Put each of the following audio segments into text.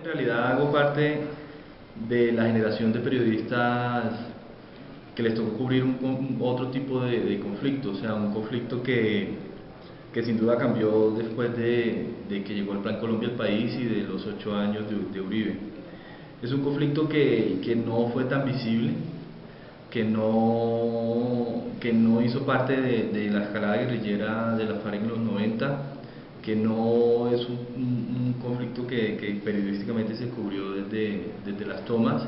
En realidad hago parte de la generación de periodistas que les tocó cubrir otro tipo de conflicto, o sea, un conflicto que sin duda cambió después de que llegó el Plan Colombia al país y de los 8 años de Uribe. Es un conflicto que no fue tan visible, que no hizo parte de la escalada guerrillera de la FARC en los 90, que no es un conflicto que periodísticamente se cubrió desde las tomas,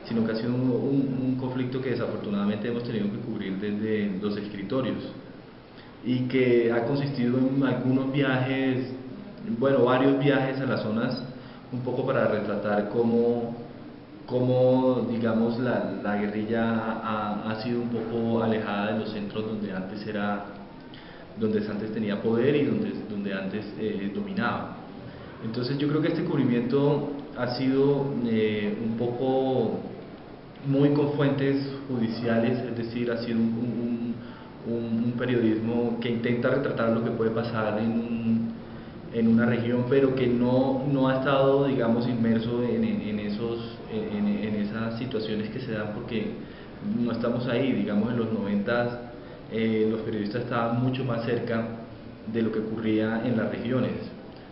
sino que ha sido un conflicto que desafortunadamente hemos tenido que cubrir desde los escritorios y que ha consistido en algunos viajes, bueno, varios viajes a las zonas, un poco para retratar cómo digamos, la guerrilla ha sido un poco alejada de los centros donde antes tenía poder y donde antes dominaba. Entonces yo creo que este cubrimiento ha sido un poco muy con fuentes judiciales, es decir, ha sido un periodismo que intenta retratar lo que puede pasar en una región, pero que no ha estado, digamos, inmerso en esas situaciones que se dan porque no estamos ahí. Digamos, en los 90 los periodistas estaban mucho más cerca de lo que ocurría en las regiones.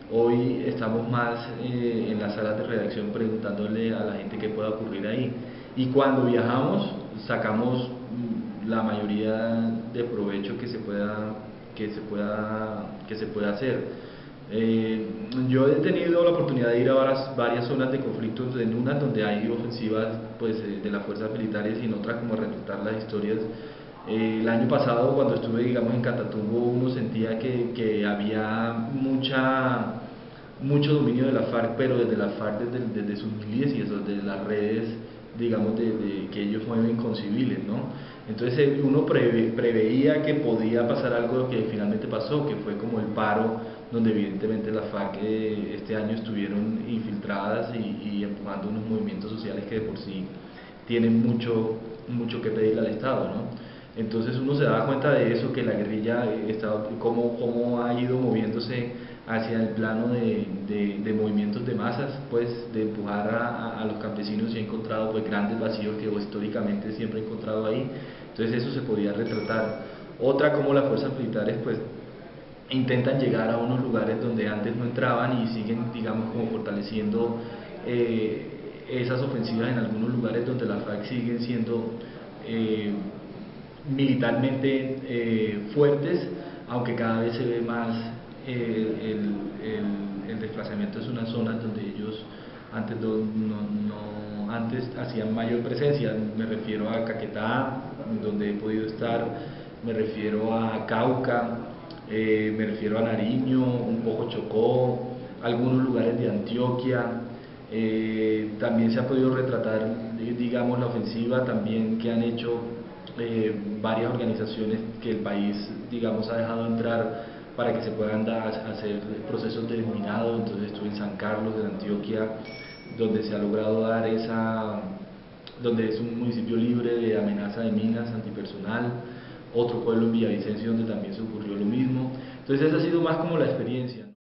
Hoy estamos más en las salas de redacción preguntándole a la gente qué puede ocurrir ahí. Y cuando viajamos, sacamos la mayoría de provecho que se pueda hacer. Yo he tenido la oportunidad de ir a varias zonas de conflictos, en unas donde hay ofensivas pues, de las fuerzas militares y en otras como retratar las historias. El año pasado, cuando estuve, digamos, en Catatumbo, uno sentía que había mucho dominio de la FARC, pero desde la FARC, desde sus milicias, desde las redes, digamos, que ellos mueven inconcebibles, ¿no? Entonces uno preveía que podía pasar algo que finalmente pasó, que fue como el paro, donde evidentemente las FARC este año estuvieron infiltradas y empujando unos movimientos sociales que de por sí tienen mucho que pedirle al Estado, ¿no? Entonces uno se da cuenta de eso, que la guerrilla cómo ha ido moviéndose hacia el plano de movimientos de masas, pues de empujar a los campesinos, y ha encontrado pues grandes vacíos que históricamente siempre ha encontrado ahí. Entonces eso se podía retratar. Otra, como las fuerzas militares pues intentan llegar a unos lugares donde antes no entraban y siguen, digamos, como fortaleciendo esas ofensivas en algunos lugares donde las FARC siguen siendo militarmente fuertes, aunque cada vez se ve más el desplazamiento de unas zonas donde ellos antes hacían mayor presencia. Me refiero a Caquetá, donde he podido estar, me refiero a Cauca, me refiero a Nariño, un poco Chocó, algunos lugares de Antioquia. También se ha podido retratar, digamos, la ofensiva también que han hecho varias organizaciones que el país, digamos, ha dejado entrar para que se puedan hacer procesos de desminado. Entonces estuve en San Carlos de Antioquia, donde se ha logrado dar donde es un municipio libre de amenaza de minas antipersonal. Otro pueblo en Villavicencio donde también se ocurrió lo mismo. Entonces esa ha sido más como la experiencia.